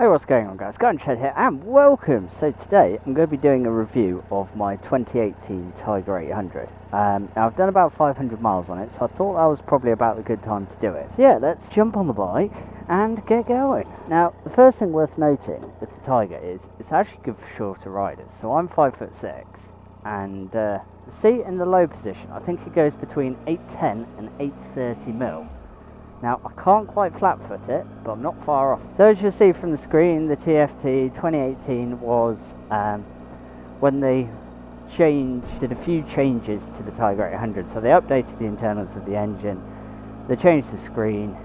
Hey, what's going on, guys? Garden Shed here and welcome. So today I'm going to be doing a review of my 2018 Tiger 800. Now I've done about 500 miles on it, so I thought that was probably about the good time to do it. So yeah, let's jump on the bike and get going. Now the first thing worth noting with the Tiger is it's actually good for shorter riders. So I'm 5'6", and the seat in the low position, I think it goes between 810 and 830 mil. Now, I can't quite flat foot it, but I'm not far off. So as you'll see from the screen, the TFT 2018 was when they did a few changes to the Tiger 800. So they updated the internals of the engine, they changed the screen,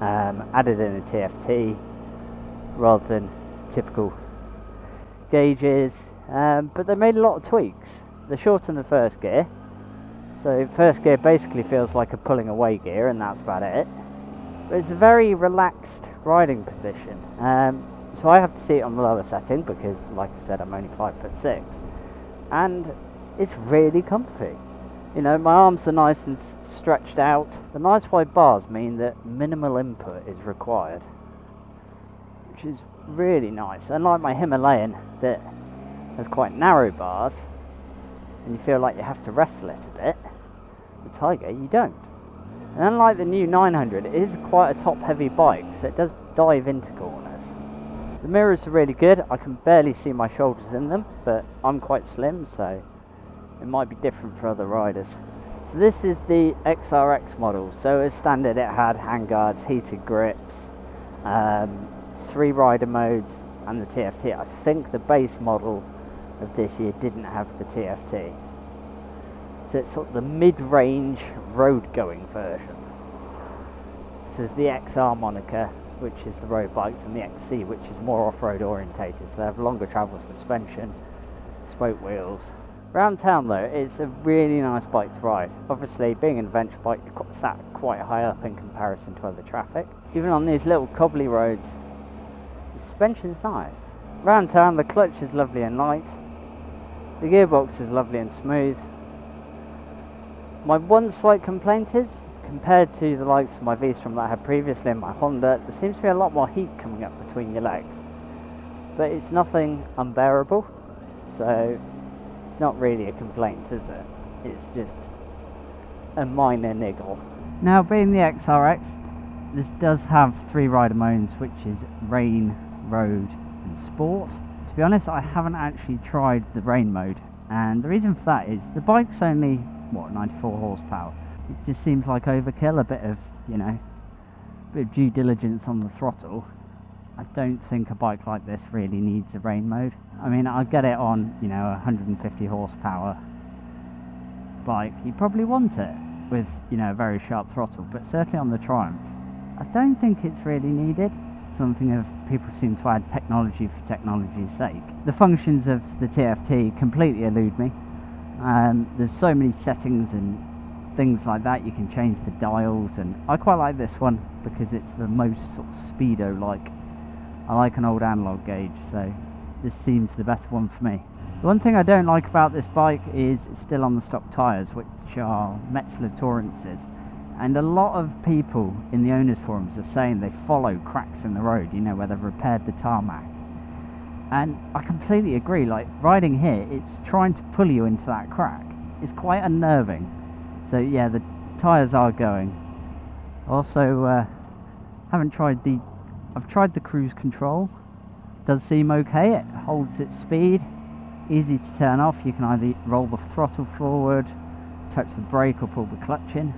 added in a TFT rather than typical gauges, but they made a lot of tweaks. They shortened the first gear, so first gear basically feels like a pulling away gear, and that's about it. But it's a very relaxed riding position, so I have to see it on the lower setting because, like I said, I'm only 5'6", and it's really comfy. You know, my arms are nice and stretched out. The nice wide bars mean that minimal input is required, which is really nice. Unlike my Himalayan that has quite narrow bars, and you feel like you have to rest a little bit, the Tiger, you don't. And unlike the new 900, it is quite a top-heavy bike, so it does dive into corners. The mirrors are really good. I can barely see my shoulders in them, but I'm quite slim, so it might be different for other riders. So this is the XRX model. So as standard, it had handguards, heated grips, 3 rider modes, and the TFT. I think the base model of this year didn't have the TFT. So it's sort of the mid-range road-going version. So there's the XR moniker, which is the road bikes, and the XC, which is more off-road orientated. So they have longer travel suspension, spoke wheels. Around town though, it's a really nice bike to ride. Obviously, being an adventure bike, you're sat quite high up in comparison to other traffic. Even on these little cobbly roads, the suspension's nice. Around town, the clutch is lovely and light. The gearbox is lovely and smooth. My one slight complaint is, compared to the likes of my V-Strom that I had previously in my Honda, there seems to be a lot more heat coming up between your legs. But it's nothing unbearable, so it's not really a complaint, is it? It's just a minor niggle. Now, being the XRX, this does have 3 rider modes, which is rain, road and sport. To be honest, I haven't actually tried the rain mode, and the reason for that is the bike's only 94 horsepower. It just seems like overkill, a bit of due diligence on the throttle. I don't think a bike like this really needs a rain mode. I mean, I'll get it on, a 150 horsepower bike. You probably want it with, a very sharp throttle, but certainly on the Triumph, I don't think it's really needed. Something of people seem to add technology for technology's sake. The functions of the TFT completely elude me. There's so many settings and things like that. You can change the dials, and I quite like this one because it's the most sort of speedo-like. I like an old analog gauge, so this seems the better one for me. The one thing I don't like about this bike is it's still on the stock tyres, which are Metzeler Torrences, and a lot of people in the owners forums are saying they follow cracks in the road, where they've repaired the tarmac. And I completely agree. Like, riding here, it's trying to pull you into that crack. It's quite unnerving. So yeah, the tyres are going. Also, I've tried the cruise control. Does seem okay. It holds its speed. Easy to turn off. You can either roll the throttle forward, touch the brake or pull the clutch in,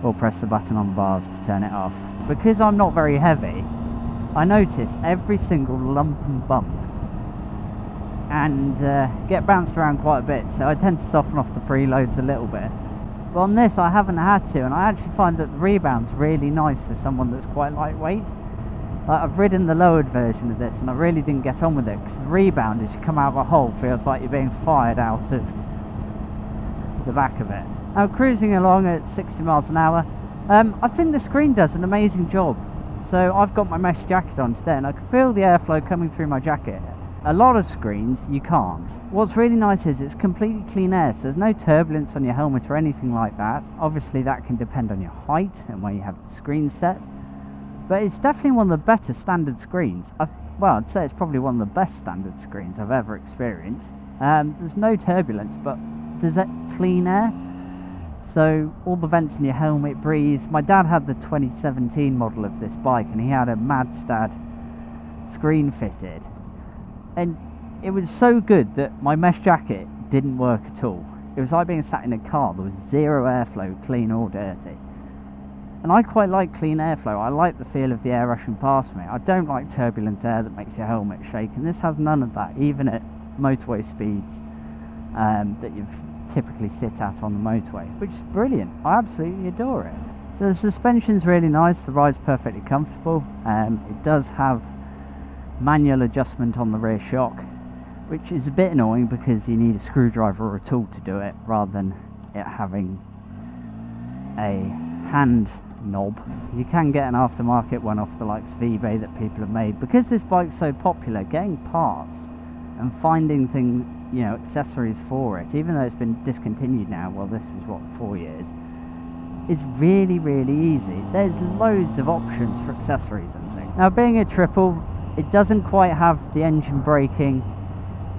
or press the button on the bars to turn it off. Because I'm not very heavy, I notice every single lump and bump, and get bounced around quite a bit, so I tend to soften off the preloads a little bit. But on this I haven't had to, and I actually find that the rebound's really nice for someone that's quite lightweight. I've ridden the lowered version of this and I really didn't get on with it, because the rebound as you come out of a hole feels like you're being fired out of the back of it. Now, cruising along at 60 miles an hour, I think the screen does an amazing job. So I've got my mesh jacket on today and I can feel the airflow coming through my jacket. A lot of screens you can't. What's really nice is it's completely clean air, so there's no turbulence on your helmet or anything like that. Obviously that can depend on your height and where you have the screen set, but it's definitely one of the better standard screens. well, I'd say it's probably one of the best standard screens I've ever experienced. There's no turbulence, but there's that clean air. So all the vents in your helmet breathe. My dad had the 2017 model of this bike, and he had a Madstad screen fitted. And it was so good that my mesh jacket didn't work at all. It was like being sat in a car. There was zero airflow, clean or dirty. And I quite like clean airflow. I like the feel of the air rushing past me. I don't like turbulent air that makes your helmet shake, and this has none of that, even at motorway speeds that you've typically sit at on the motorway, which is brilliant. I absolutely adore it. So the suspension's really nice, the ride's perfectly comfortable. It does have manual adjustment on the rear shock, which is a bit annoying because you need a screwdriver or a tool to do it rather than it having a hand knob. You can get an aftermarket one off the likes of eBay that people have made. Because this bike's so popular, getting parts and finding things, you know, accessories for it, even though it's been discontinued now, well, this was what, 4 years, is really, really easy. There's loads of options for accessories and things. Now, being a triple, it doesn't quite have the engine braking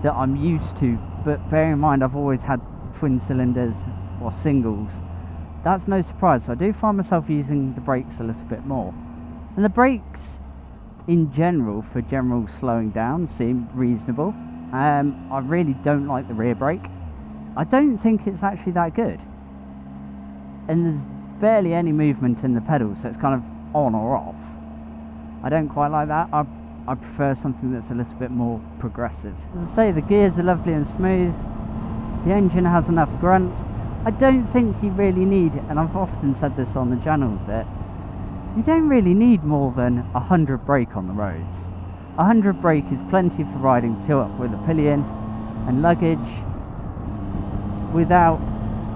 that I'm used to, but bear in mind I've always had twin cylinders or singles. That's no surprise, so I do find myself using the brakes a little bit more. And the brakes in general, for general slowing down, seem reasonable. I really don't like the rear brake. I don't think it's actually that good. And there's barely any movement in the pedals, so it's kind of on or off. I don't quite like that. I prefer something that's a little bit more progressive. As I say, the gears are lovely and smooth. The engine has enough grunt. I don't think you really need, and I've often said this on the channel, that you don't really need more than 100 brake on the roads. 100 brake is plenty for riding 2-up with a pillion and luggage without,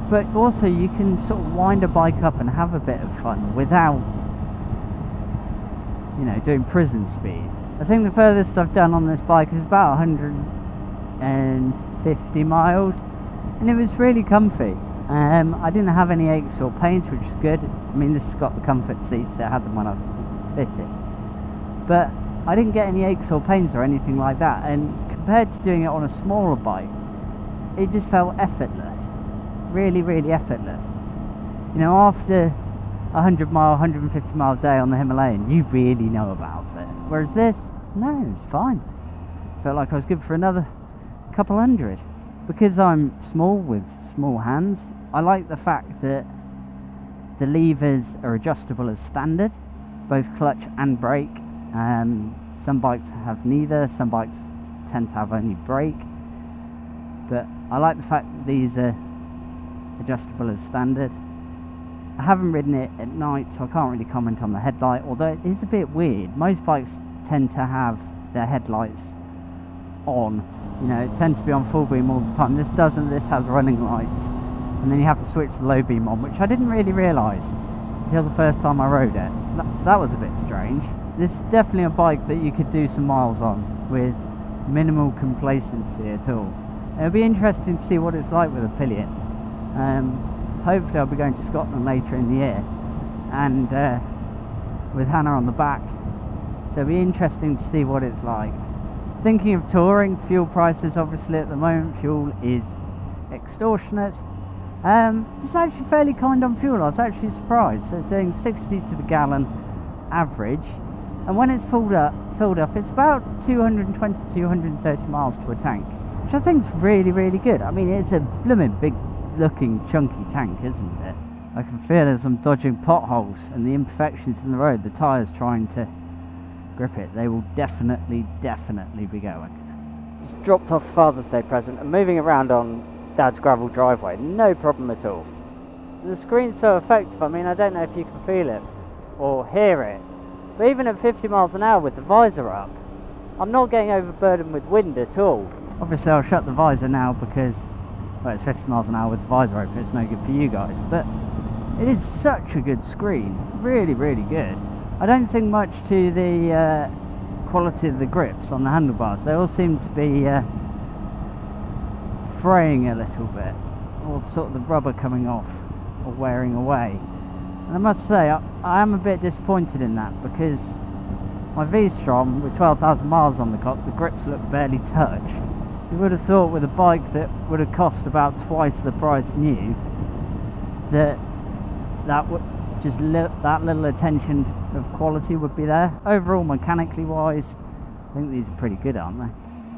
but also you can sort of wind a bike up and have a bit of fun without, you know, doing prison speed. I think the furthest I've done on this bike is about 150 miles, and it was really comfy. I didn't have any aches or pains, which is good. I mean, this has got the comfort seats that I had them when I fit it, but I didn't get any aches or pains or anything like that. And compared to doing it on a smaller bike, it just felt effortless, really, really effortless. You know, after 100 mile, 150 mile day on the Himalayan, you really know about it. Whereas this, no, it's fine. Felt like I was good for another couple hundred. Because I'm small with small hands, I like the fact that the levers are adjustable as standard, both clutch and brake. Some bikes have neither, some bikes tend to have only brake, but I like the fact that these are adjustable as standard. I haven't ridden it at night, so I can't really comment on the headlight, although it is a bit weird. Most bikes tend to have their headlights on, you know, tend to be on full beam all the time. This doesn't. This has running lights, and then you have to switch the low beam on, which I didn't really realise until the first time I rode it. So that was a bit strange. This is definitely a bike that you could do some miles on with minimal complacency at all. It'll be interesting to see what it's like with a pillion. Hopefully I'll be going to Scotland later in the year, and with Hannah on the back, so it'll be interesting to see what it's like. Thinking of touring, fuel prices obviously at the moment, fuel is extortionate. It's actually fairly kind on fuel. I was actually surprised. So it's doing 60 to the gallon average, and when it's filled up, it's about 220 to 230 miles to a tank, which I think is really, really good. I mean, it's a blooming big looking chunky tank, isn't it? I can feel as I'm dodging potholes and the imperfections in the road, the tyres trying to grip it. They will definitely be going. Just dropped off Father's Day present and moving around on Dad's gravel driveway, no problem at all. The screen's so effective, I mean, I don't know if you can feel it or hear it, but even at 50 miles an hour with the visor up, I'm not getting overburdened with wind at all. Obviously I'll shut the visor now because, well, it's 50 miles an hour with the visor open, it's no good for you guys, but it is such a good screen, really, really good. I don't think much to the quality of the grips on the handlebars. They all seem to be fraying a little bit, or sort of the rubber coming off or wearing away. And I must say, I am a bit disappointed in that, because My V-Strom with 12,000 miles on the clock, the grips look barely touched. You would have thought with a bike that would have cost about twice the price new, that that little attention of quality would be there. Overall, mechanically wise, I think these are pretty good, aren't they?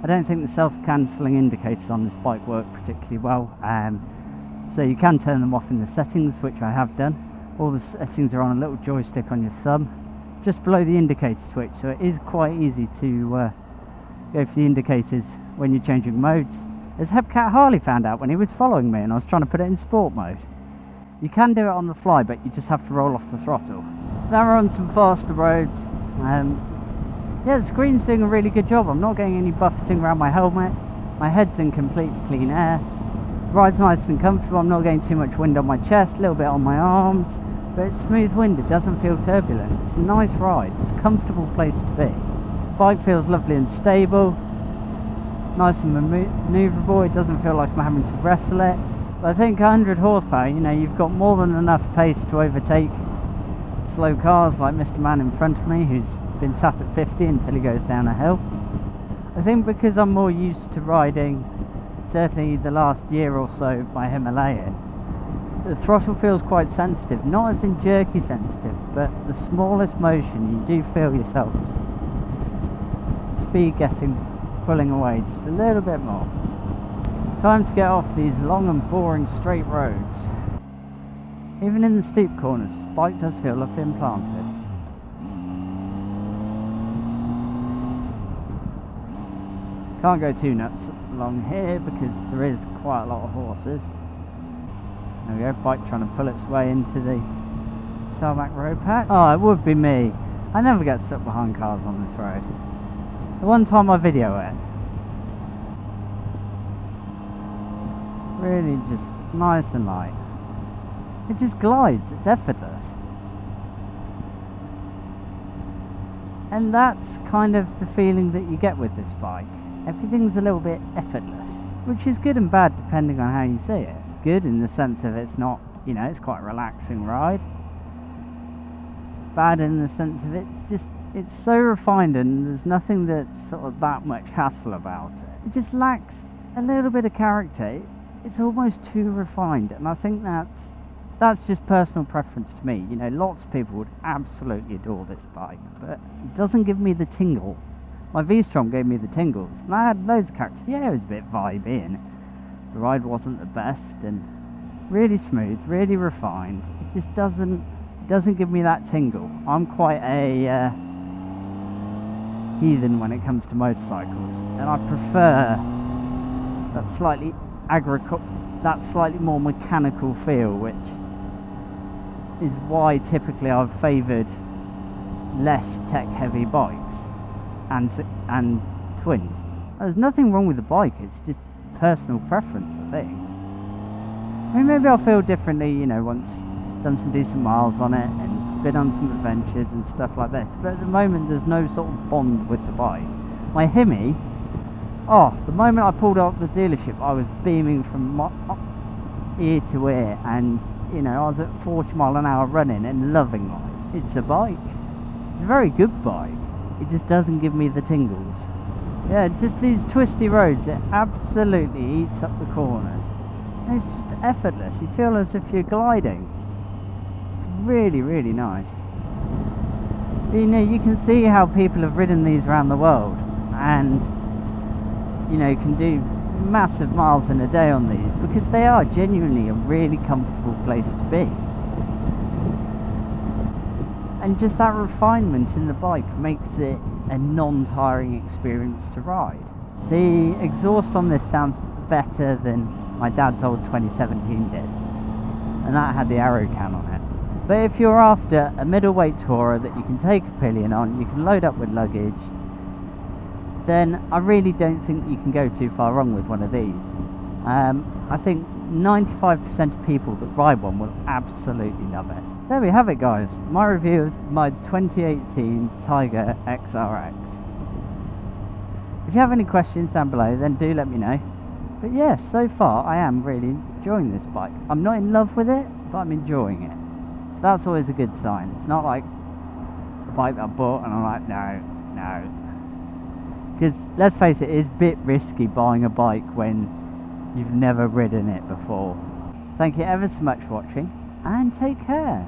I don't think the self-cancelling indicators on this bike work particularly well, so you can turn them off in the settings, which I have done. All the settings are on a little joystick on your thumb, just below the indicator switch, so it is quite easy to go for the indicators when you're changing modes. As Hepcat Harley found out when he was following me and I was trying to put it in sport mode. You can do it on the fly, but you just have to roll off the throttle. So now we're on some faster roads. Yeah, the screen's doing a really good job. I'm not getting any buffeting around my helmet. My head's in complete clean air. The ride's nice and comfortable. I'm not getting too much wind on my chest, a little bit on my arms, but it's smooth wind. It doesn't feel turbulent. It's a nice ride. It's a comfortable place to be. The bike feels lovely and stable, nice and maneuverable. It doesn't feel like I'm having to wrestle it. But I think 100 horsepower, you know, you've got more than enough pace to overtake slow cars like Mr. Man in front of me, who's been sat at 50 until he goes down a hill. I think because I'm more used to riding, certainly the last year or so, my Himalayan, the throttle feels quite sensitive, not as in jerky sensitive, but the smallest motion you do feel yourself speed pulling away just a little bit more. Time to get off these long and boring straight roads. Even in the steep corners, the bike does feel like being planted. Can't go too nuts along here because there is quite a lot of horses. There we go, bike trying to pull its way into the tarmac road patch. Oh, it would be me. I never get stuck behind cars on this road. The one time I video it, really just nice and light. It just glides, it's effortless. And that's kind of the feeling that you get with this bike. Everything's a little bit effortless, which is good and bad depending on how you see it. Good in the sense of it's not, you know, it's quite a relaxing ride. Bad in the sense of it's so refined and there's nothing that's sort of that much hassle about it. It just lacks a little bit of character. It's almost too refined, and I think that's just personal preference to me. You know, lots of people would absolutely adore this bike, but it doesn't give me the tingle. My V-Strom gave me the tingles, and I had loads of character. Yeah, it was a bit vibey, and the ride wasn't the best, and really smooth, really refined. It just doesn't give me that tingle. I'm quite a heathen when it comes to motorcycles, and I prefer that slightly more mechanical feel, which is why typically I've favoured less tech-heavy bikes and twins. There's nothing wrong with the bike, it's just personal preference, I think. I mean, maybe I'll feel differently, you know, once done some decent miles on it and been on some adventures and stuff like this, but at the moment there's no sort of bond with the bike. My Himi, oh, the moment I pulled up the dealership, I was beaming from ear to ear, and you know, I was at 40 mile an hour running and loving life. It's a bike. It's a very good bike. It just doesn't give me the tingles. Yeah, just these twisty roads, it absolutely eats up the corners. And it's just effortless. You feel as if you're gliding. It's really, really nice. But, you know, you can see how people have ridden these around the world, and you know, can do massive miles in a day on these because they are genuinely a really comfortable place to be. And just that refinement in the bike makes it a non-tiring experience to ride. The exhaust on this sounds better than my dad's old 2017 did, and that had the aero can on it. But if you're after a middleweight tourer that you can take a pillion on, you can load up with luggage, then I really don't think you can go too far wrong with one of these. I think 95% of people that ride one will absolutely love it. There we have it, guys, my review of my 2018 Tiger XRX. If you have any questions down below, then do let me know. But yes, so far I am really enjoying this bike. I'm not in love with it, but I'm enjoying it. So that's always a good sign. It's not like a bike that I bought, and I'm like, no. Because let's face it, it's a bit risky buying a bike when you've never ridden it before. Thank you ever so much for watching, and take care.